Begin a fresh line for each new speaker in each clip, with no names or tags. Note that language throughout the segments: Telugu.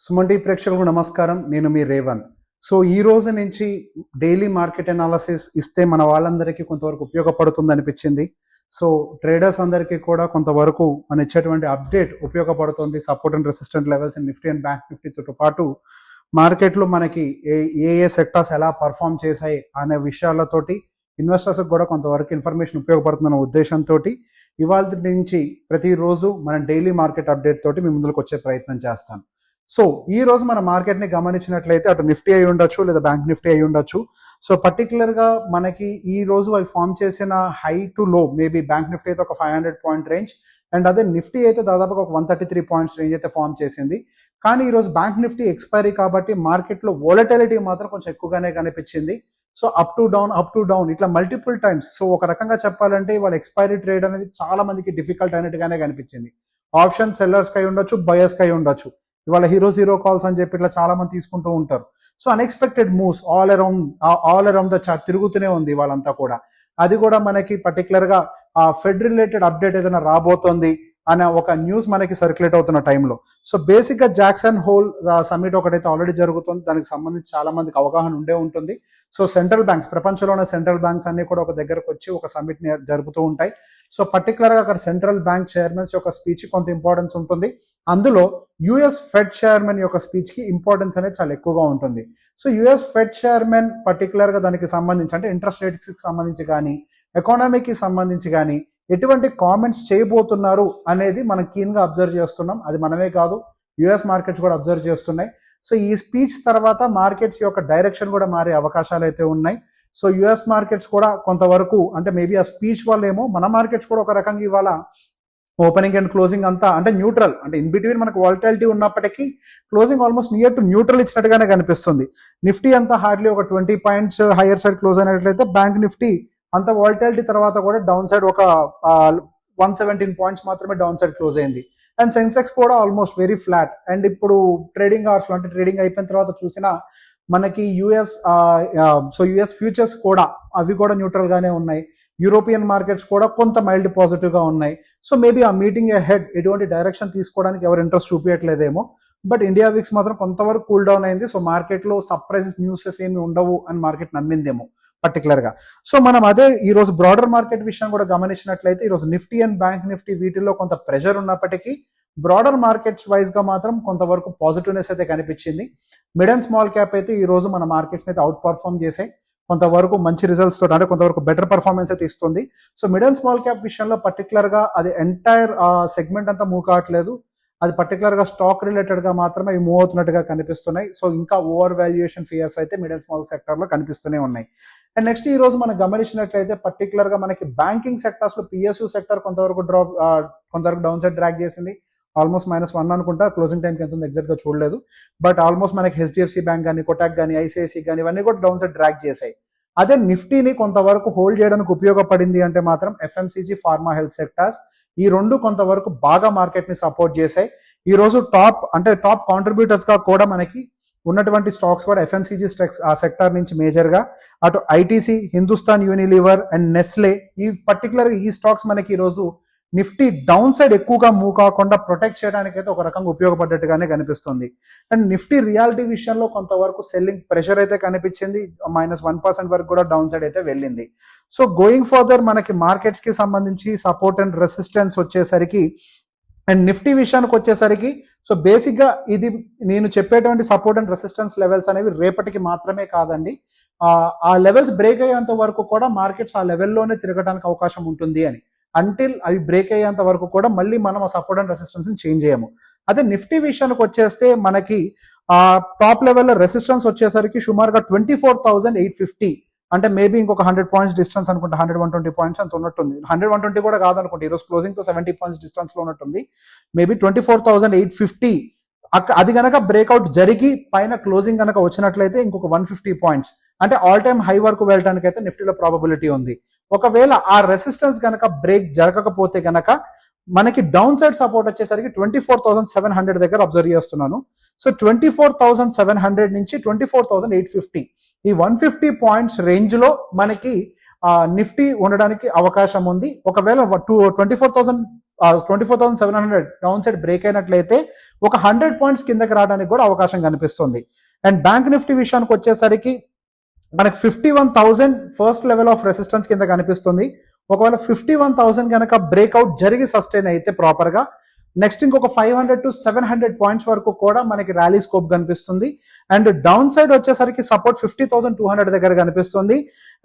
సుమన్ ప్రేక్షకులకు నమస్కారం. నేను మీ రేవంత్. సో ఈ రోజు నుంచి డైలీ మార్కెట్ అనాలిసిస్ ఇస్తే మన వాళ్ళందరికీ కొంతవరకు ఉపయోగపడుతుంది అనిపించింది. సో ట్రేడర్స్ అందరికీ కూడా కొంతవరకు మనం ఇచ్చేటువంటి అప్డేట్ ఉపయోగపడుతుంది. Support and resistant levels Nifty and bank నిఫ్టీతో పాటు మార్కెట్లో మనకి ఏ సెక్టార్స్ ఎలా పర్ఫామ్ చేశాయి అనే విషయాలతోటి ఇన్వెస్టర్స్కి కూడా కొంతవరకు ఇన్ఫర్మేషన్ ఉపయోగపడుతున్న ఉద్దేశంతో ఇవాళ నుంచి ప్రతిరోజు మనం డైలీ మార్కెట్ అప్డేట్ తోటి మీ ముందుకు వచ్చే ప్రయత్నం చేస్తాను. సో ఈ రోజు మన మార్కెట్ని గమనించినట్లయితే అటు నిఫ్టీ అయి ఉండొచ్చు లేదా బ్యాంక్ నిఫ్టీ అయి ఉండొచ్చు. సో పర్టికులర్గా మనకి ఈ రోజు అవి ఫామ్ చేసిన హై టు లో మేబీ బ్యాంక్ నిఫ్టీ అయితే ఒక 500 పాయింట్ రేంజ్ అండ్ అదే నిఫ్టీ అయితే దాదాపుగా ఒక 133 పాయింట్స్ రేంజ్ అయితే ఫామ్ చేసింది. కానీ ఈరోజు బ్యాంక్ నిఫ్టీ ఎక్స్పైరీ కాబట్టి మార్కెట్లో వోలటిలిటీ మాత్రం కొంచెం ఎక్కువగానే కనిపించింది. సో అప్ టు డౌన్ ఇట్లా మల్టిపుల్ టైమ్స్. సో ఒక రకంగా చెప్పాలంటే వాళ్ళ ఎక్స్పైరీ ట్రేడ్ అనేది చాలా మందికి డిఫికల్ట్ అయినట్టుగానే కనిపించింది. ఆప్షన్ సెల్లర్స్కి అయి ఉండొచ్చు, బయర్స్కి అయి ఉండొచ్చు. ఇవాళ జీరో కాల్స్ అని చెప్పి ఇట్లా చాలా మంది తీసుకుంటూ ఉంటారు. So unexpected moves all around the chart తిరుగుతూనే ఉంది వాళ్ళంతా కూడా. అది కూడా మనకి పర్టికులర్గా ఫెడ్ రిలేటెడ్ అప్డేట్ ఏదైనా రాబోతోంది అనే ఒక న్యూస్ మనకి సర్క్యులేట్ అవుతున్న టైంలో. సో బేసిక్గా జాక్సన్ హోల్ సమ్మిట్ ఒకటైతే ఆల్రెడీ జరుగుతుంది. దానికి సంబంధించి చాలా మందికి అవగాహన ఉండే ఉంటుంది. సో సెంట్రల్ బ్యాంక్స్, ప్రపంచంలోనే సెంట్రల్ బ్యాంక్స్ అన్ని కూడా ఒక దగ్గరకు వచ్చి ఒక సమ్మిట్ని జరుపుతూ ఉంటాయి. సో పర్టికులర్గా అక్కడ సెంట్రల్ బ్యాంక్ చైర్మన్స్ యొక్క స్పీచ్ కొంత ఇంపార్టెన్స్ ఉంటుంది. అందులో యుఎస్ ఫెడ్ చైర్మన్ యొక్క స్పీచ్కి ఇంపార్టెన్స్ అనేది చాలా ఎక్కువగా ఉంటుంది. సో యుఎస్ ఫెడ్ చైర్మన్ పర్టికులర్గా దానికి సంబంధించి అంటే ఇంట్రెస్ట్ రేట్స్కి సంబంధించి కానీ ఎకానమీకి సంబంధించి కానీ ఎటువంటి కామెంట్స్ చేయబోతున్నారు అనేది మనం కీన్గా అబ్జర్వ్ చేస్తున్నాం. అది మనమే కాదు, యుఎస్ మార్కెట్స్ కూడా అబ్జర్వ్ చేస్తున్నాయి. సో ఈ స్పీచ్ తర్వాత మార్కెట్స్ యొక్క డైరెక్షన్ కూడా మారే అవకాశాలు అయితే ఉన్నాయి. సో యుఎస్ మార్కెట్స్ కూడా కొంతవరకు అంటే మేబీ ఆ స్పీచ్ వల్ల ఏమో మన మార్కెట్స్ కూడా ఒక రకంగా ఇవాళ ఓపెనింగ్ అండ్ క్లోజింగ్ అంతా అంటే న్యూట్రల్, అంటే ఇన్ బిట్వీన్ మనకు వాలటిలిటీ ఉన్నప్పటికీ closing almost near to neutral ఇచ్చినట్టుగానే కనిపిస్తుంది. నిఫ్టీ అంతా హార్డ్లీ ఒక 20 పాయింట్స్ హైయర్ సైడ్ క్లోజ్ అయినట్లయితే బ్యాంక్ నిఫ్టీ అంత వాలటిలిటీ తర్వాత కూడా డౌన్ సైడ్ ఒక 117 పాయింట్స్ మాత్రమే డౌన్ సైడ్ క్లోజ్ అయింది. అండ్ సెన్సెక్స్ కూడా ఆల్మోస్ట్ వెరీ ఫ్లాట్. అండ్ ఇప్పుడు ట్రేడింగ్ అవర్స్లో అంటే ట్రేడింగ్ అయిపోయిన తర్వాత చూసినా మనకి యుఎస్ ఫ్యూచర్స్ కూడా అవి కూడా న్యూట్రల్గానే ఉన్నాయి. యూరోపియన్ మార్కెట్స్ కూడా కొంత మైల్డ్ పాజిటివ్గా ఉన్నాయి. సో మేబీ ఆ మీటింగ్ హెడ్ ఎటువంటి డైరెక్షన్ తీసుకోవడానికి ఎవరు ఇంట్రెస్ట్ చూపించట్లేదేమో. బట్ ఇండియా విక్స్ మాత్రం కొంతవరకు కూల్ డౌన్ అయింది. సో మార్కెట్లో సర్ప్రైజెస్ న్యూసెస్ ఏమి ఉండవు అని మార్కెట్ నమ్మిందేమో పర్టికులర్గా. సో మనం అదే ఈరోజు బ్రాడర్ మార్కెట్ విషయం కూడా గమనించినట్లయితే ఈరోజు నిఫ్టీ అండ్ బ్యాంక్ నిఫ్టీ వీటిల్లో కొంత ప్రెషర్ ఉన్నప్పటికీ బ్రాడర్ మార్కెట్స్ వైజ్గా మాత్రం కొంతవరకు పాజిటివ్నెస్ అయితే కనిపించింది. మిడ్ అండ్ స్మాల్ క్యాప్ అయితే ఈ రోజు మన మార్కెట్స్ని అయితే అవుట్ పర్ఫార్మ్ చేసాయి. కొంతవరకు మంచి రిజల్ట్స్ తోటి అంటే కొంతవరకు బెటర్ పర్ఫార్మెన్స్ అయితే ఇస్తుంది. So mid and small cap విషయంలో పర్టికులర్గా అది ఎంటైర్ సెగ్మెంట్ అంతా మూవ్ కావట్లేదు. అది పర్టికులర్గా స్టాక్ రిలేటెడ్గా మాత్రమే ఇవి మూవ్ అవుతున్నట్టుగా కనిపిస్తున్నాయి. సో ఇంకా ఓవర్ వాల్యుయేషన్ ఫియర్స్ అయితే మిడ్ అండ్ స్మాల్ సెక్టర్లో కనిపిస్తూనే ఉన్నాయి. అండ్ నెక్స్ట్ ఈ రోజు మనం గమనించినట్లయితే పర్టికులర్గా మనకి బ్యాంకింగ్ సెక్టర్స్లో పిఎస్యూ సెక్టర్ కొంతవరకు డౌన్ సైడ్ డ్రాగ్ చేసింది. ఆల్మోస్ట్ -1 అనుకుంటా. క్లోజింగ్ టైంకి ఎంత ఉంది ఎగ్జాక్ట్గా చూడలేదు. బట్ ఆల్మోస్ట్ మనకి హెచ్డిఎఫ్సి బ్యాంక్ కానీ కోటాక్ కానీ ఐసిఐసి కానీ ఇవన్నీ కూడా డౌన్ సైడ్ డ్రాగ్ చేశాయి. అదే నిఫ్టీని కొంతవరకు హోల్డ్ చేయడానికి ఉపయోగపడింది అంటే మాత్రం ఎఫ్ఎంసీజీ, ఫార్మా, హెల్త్ సెక్టార్స్ ఈ రెండు కొంతవరకు బాగా మార్కెట్ని సపోర్ట్ చేశాయి. ఈ రోజు టాప్ కాంట్రిబ్యూటర్స్గా కూడా మనకి ఉన్నటువంటి స్టాక్స్ కూడా ఎఫ్ఎంసీజీ ఆ సెక్టార్ నుంచి మేజర్గా అటు ITC, Hindustan Unilever and Nestle ఈ పర్టికులర్గా ఈ స్టాక్స్ మనకి ఈరోజు నిఫ్టీ డౌన్ సైడ్ ఎక్కువగా మూవ్ కాకుండా ప్రొటెక్ట్ చేయడానికి అయితే ఒక రకంగా ఉపయోగపడ్డట్టుగానే కనిపిస్తుంది. అండ్ నిఫ్టీ రియాలిటీ విషయంలో కొంతవరకు సెల్లింగ్ ప్రెషర్ అయితే కనిపించింది. -1% వరకు కూడా డౌన్ సైడ్ అయితే వెళ్ళింది. సో గోయింగ్ ఫర్దర్ మనకి మార్కెట్స్కి సంబంధించి సపోర్ట్ అండ్ రెసిస్టెన్స్ వచ్చేసరికి అండ్ నిఫ్టీ విషయానికి వచ్చేసరికి సో బేసిక్గా ఇది నేను చెప్పేటువంటి సపోర్ట్ అండ్ రెసిస్టెన్స్ లెవెల్స్ అనేవి రేపటికి మాత్రమే కాదండి. ఆ లెవెల్స్ బ్రేక్ అయ్యేంత వరకు కూడా మార్కెట్స్ ఆ లెవెల్లోనే తిరగడానికి అవకాశం ఉంటుంది అని. అంటిల్ అవి బ్రేక్ అయ్యేంత వరకు కూడా మళ్ళీ మనం ఆ సపోర్ట్ అండ్ రెసిస్టెన్స్ని చేంజ్ చేయము. అదే నిఫ్టీ విషయానికి వచ్చేస్తే మనకి టాప్ లెవెల్లో రెసిస్టెన్స్ వచ్చేసరికి సుమారుగా 24,850 అంటే మేబీ ఇంకొక 100 పాయింట్స్ డిస్టెన్స్ అనుకుంటా. 120 పాయింట్స్ అంత ఉన్నట్టుంది. 120 కూడా కాదనుకుంటా. ఈరోజు క్లోజింగ్తో 70 పాయింట్స్ డిస్టెన్స్లో ఉన్నట్టుంది. మేబీ 24,850 అది కనుక బ్రేక్అవుట్ జరిగి పైన క్లోజింగ్ కనుక వచ్చినట్లయితే ఇంకొక 150 పాయింట్స్ అంటే ఆల్ టైమ్ హై వరకు వెళ్ళడానికి అయితే నిఫ్టీలో ప్రాబబిలిటీ ఉంది. ఒకవేళ ఆ రెసిస్టెన్స్ కనుక బ్రేక్ జరగకపోతే కనుక మనకి డౌన్ సైడ్ సపోర్ట్ వచ్చేసరికి 24,700 దగ్గర అబ్జర్వ్ చేస్తున్నాను. సో 24,700 నుంచి 24,850 ఈ 150 పాయింట్స్ రేంజ్లో మనకి నిఫ్టీ ఉండడానికి అవకాశం ఉంది. ఒకవేళ 24,000 24,700 డౌన్ సైడ్ బ్రేక్ అయినట్లయితే ఒక 100 పాయింట్స్ కిందకి రావడానికి కూడా అవకాశం కనిపిస్తుంది. అండ్ బ్యాంక్ నిఫ్టీ విషయానికి వచ్చేసరికి మనకి 51,000 ఫస్ట్ లెవెల్ ఆఫ్ రెసిస్టెన్స్ కింద కనిపిస్తుంది. ఒకవేళ 51,000 కనుక బ్రేక్అవుట్ జరిగి సస్టైన్ అయితే ప్రాపర్గా నెక్స్ట్ ఇంకొక 500 to 700 పాయింట్స్ వరకు కూడా మనకి ర్యాలీ స్కోప్ కనిపిస్తుంది. అండ్ డౌన్ సైడ్ వచ్చేసరికి సపోర్ట్ 50,200 దగ్గర కనిపిస్తుంది.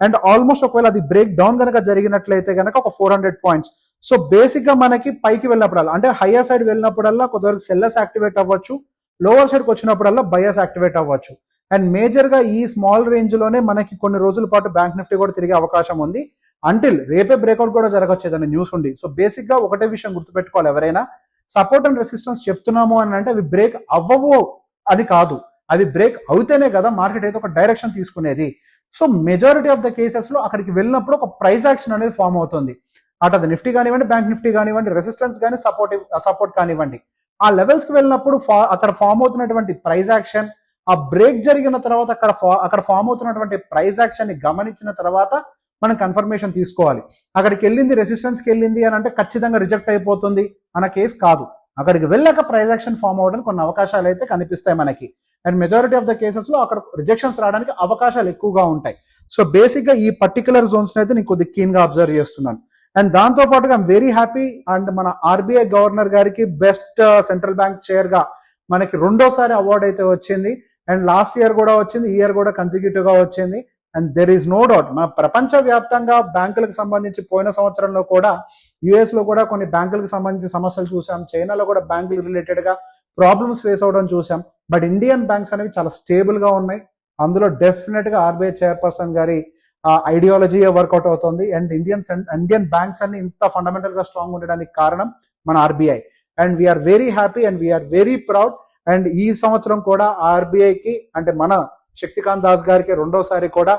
అండ్ ఆల్మోస్ట్ ఒకవేళ అది బ్రేక్ డౌన్ కనుక జరిగినట్లయితే కనుక ఒక 400 పాయింట్స్. సో బేసిక్ గా మనకి పైకి వెళ్ళినప్పుడల్లా అంటే హయ్యర్ సైడ్ వెళ్ళినప్పుడల్లా కొంతవరకు సెల్లర్స్ యాక్టివేట్ అవ్వచ్చు, లోవర్ సైడ్కి వచ్చినప్పుడల్లా బయర్స్ యాక్టివేట్ అవ్వచ్చు. అండ్ మేజర్ గా ఈ స్మాల్ రేంజ్ లోనే మనకి కొన్ని రోజుల పాటు బ్యాంక్ నిఫ్టీ కూడా తిరిగే అవకాశం ఉంది. అంటిల్ రేపే బ్రేక్అవుట్ కూడా జరగచ్చు ఏదైనా న్యూస్ ఉండి. సో బేసిక్ గా ఒకటే విషయం గుర్తుపెట్టుకోవాలి, ఎవరైనా సపోర్ట్ అండ్ రెసిస్టెన్స్ చెప్తున్నాము అని అంటే అవి బ్రేక్ అవ్వవు అని కాదు, అవి బ్రేక్ అవుతేనే కదా మార్కెట్ అయితే ఒక డైరెక్షన్ తీసుకునేది. So majority of the cases లో అక్కడికి వెళ్ళినప్పుడు ఒక ప్రైస్ యాక్షన్ అనేది ఫామ్ అవుతుంది. అటు అది నిఫ్టీ కానివ్వండి, బ్యాంక్ నిఫ్టీ కానివ్వండి, రెసిస్టెన్స్ కానీ సపోర్ట్ కానివ్వండి, ఆ లెవెల్స్ కి వెళ్ళినప్పుడు అక్కడ ఫామ్ అవుతున్నటువంటి ప్రైస్ యాక్షన్, ఆ బ్రేక్ జరిగిన తర్వాత అక్కడ ఫామ్ అవుతున్నటువంటి ప్రైస్ యాక్షన్ ని గమనించిన తర్వాత మనం కన్ఫర్మేషన్ తీసుకోవాలి. అక్కడికి వెళ్ళింది రెసిస్టెన్స్కి వెళ్ళింది అని అంటే ఖచ్చితంగా రిజెక్ట్ అయిపోతుంది అన్న కేసు కాదు. అక్కడికి వెళ్ళాక ప్రైస్ యాక్షన్ ఫామ్ అవ్వడానికి కొన్ని అవకాశాలు అయితే కనిపిస్తాయి మనకి. And majority of the cases లో అక్కడ రిజెక్షన్స్ రావడానికి అవకాశాలు ఎక్కువగా ఉంటాయి. సో బేసిక్ గా ఈ పర్టికులర్ జోన్స్ అయితే నేను కొద్దిగా కీన్ గా అబ్జర్వ్ చేస్తున్నాను. అండ్ దాంతో పాటుగా ఐఎమ్ వెరీ హ్యాపీ అండ్ మన ఆర్బీఐ గవర్నర్ గారికి బెస్ట్ సెంట్రల్ బ్యాంక్ చైర్ గా మనకి రెండోసారి అవార్డు అయితే వచ్చింది. అండ్ లాస్ట్ ఇయర్ కూడా వచ్చింది, ఈ ఇయర్ కూడా కన్సిక్యూటివ్ గా వచ్చింది. And there is no doubt మన ప్రపంచ వ్యాప్తంగా బ్యాంకులకు సంబంధించి పోయిన సంవత్సరంలో కూడా యుఎస్ లో కూడా కొన్ని బ్యాంకులకు సంబంధించి సమస్యలు చూసాం, చైనాలో కూడా బ్యాంకులు రిలేటెడ్ గా ప్రాబ్లమ్స్ ఫేస్ అవడం చూసాం. బట్ ఇండియన్ బ్యాంక్స్ అనేవి చాలా స్టేబుల్ గా ఉన్నాయి. అందులో డెఫినెట్ గా ఆర్బీఐ చైర్పర్సన్ గారి ఐడియాలజీ వర్కౌట్ అవుతుంది. అండ్ ఇండియన్ బ్యాంక్స్ అన్ని ఇంత ఫండమెంటల్ గా స్ట్రాంగ్ ఉండడానికి కారణం మన RBI. And we're very happy and we're very proud. And ఈ సంవత్సరం కూడా ఆర్బీఐకి అంటే మన శక్తికాంత్ దాస్ గారికి రెండోసారి కూడా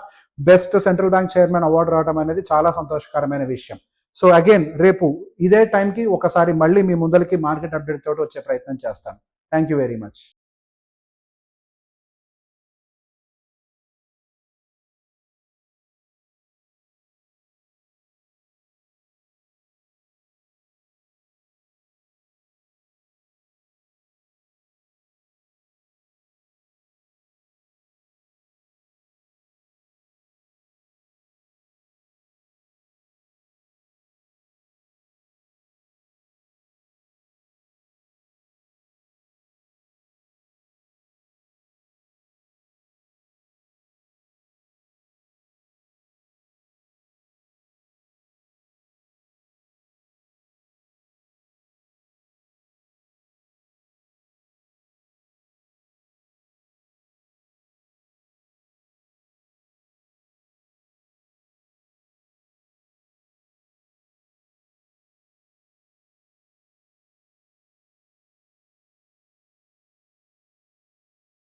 best central bank chairman award రావడం అనేది చాలా సంతోషకరమైన విషయం. సో అగైన్ రేపు ఇదే టైంకి ఒకసారి మళ్ళీ మీ ముందరికి మార్కెట్ అప్డేట్ తోటి వచ్చే ప్రయత్నం చేస్తాను. Thank you very much.